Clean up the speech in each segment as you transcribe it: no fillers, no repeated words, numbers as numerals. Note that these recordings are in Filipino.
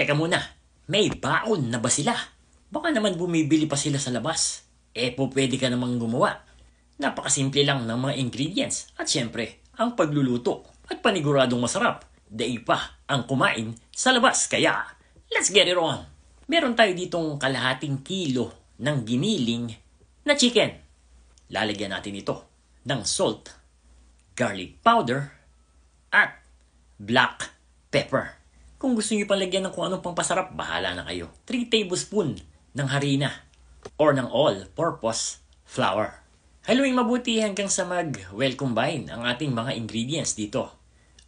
Teka muna, may baon na ba sila? Baka naman bumibili pa sila sa labas. Pwede ka namang gumawa. Napakasimple lang ng mga ingredients at syempre, ang pagluluto at paniguradong masarap. Daig pa ang kumain sa labas. Kaya, let's get it on! Meron tayo ditong kalahating kilo ng giniling na chicken. Lalagyan natin ito ng salt, garlic powder, at black pepper. Kung gusto niyo palagyan ng kung anong pampasarap, bahala na kayo. 3 tablespoon ng harina or ng all-purpose flour. Haluin mabuti hanggang sa well combine ang ating mga ingredients dito.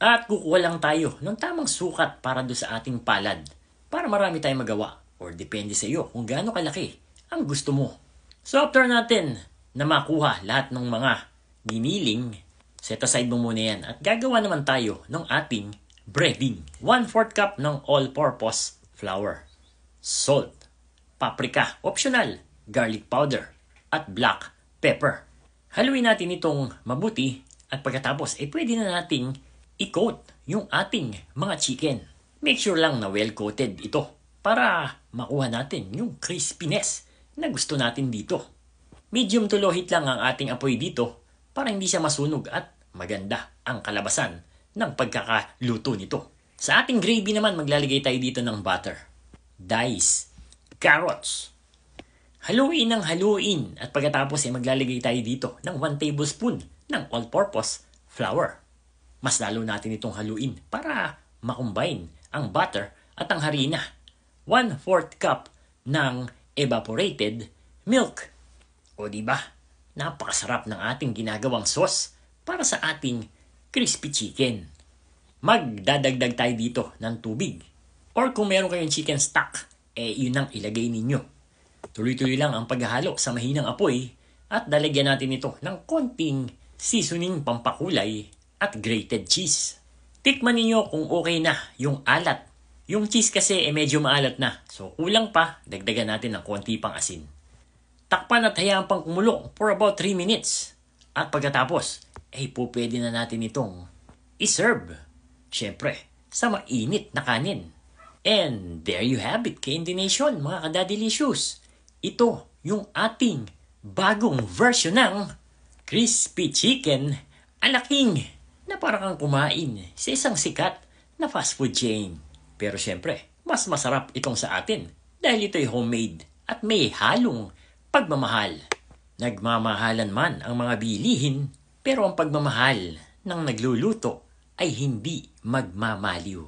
At kukuha lang tayo ng tamang sukat para do sa ating palad para marami tayong magawa or depende sa iyo kung gaano kalaki ang gusto mo. So after natin na makuha lahat ng mga giniling, set aside mo muna yan at gagawa naman tayo ng ating breading. 1/4 cup ng all-purpose flour, salt, paprika, optional, garlic powder, at black pepper. Haluin natin itong mabuti at pagkatapos pwede na nating i-coat yung ating mga chicken. Make sure lang na well-coated ito para makuha natin yung crispiness na gusto natin dito. Medium to low heat lang ang ating apoy dito para hindi siya masunog at maganda ang kalabasan ng pagkakaluto nito. Sa ating gravy naman, maglalagay tayo dito ng butter, dice, carrots. Haluin ng haluin at pagkatapos maglalagay tayo dito ng 1 tablespoon ng all-purpose flour. Mas lalo natin itong haluin para makombine ang butter at ang harina. 1/4 cup ng evaporated milk. O diba, napakasarap ng ating ginagawang sauce para sa ating crispy chicken. Magdadagdag tayo dito ng tubig. Or kung meron kayong chicken stock, yun ang ilagay ninyo. Tuloy-tuloy lang ang paghahalo sa mahinang apoy at lalagyan natin ito ng konting seasoning pampakulay at grated cheese. Tikman ninyo kung okay na yung alat. Yung cheese kasi medyo maalat na. So kulang pa, dagdagan natin ng konti pang asin. Takpan at hayaan pang kumulo for about 3 minutes. At pagkatapos, pwede na natin itong i-serve. Siyempre, sa mainit na kanin. And there you have it, K&D Nation, mga kadadelicious. Ito yung ating bagong version ng crispy chicken alaking na parang kang kumain sa isang sikat na fast food chain. Pero siyempre, mas masarap itong sa atin dahil ito'y homemade at may halong pagmamahal. Nagmamahalan man ang mga bilihin, pero ang pagmamahal ng nagluluto ay hindi magmamaliw.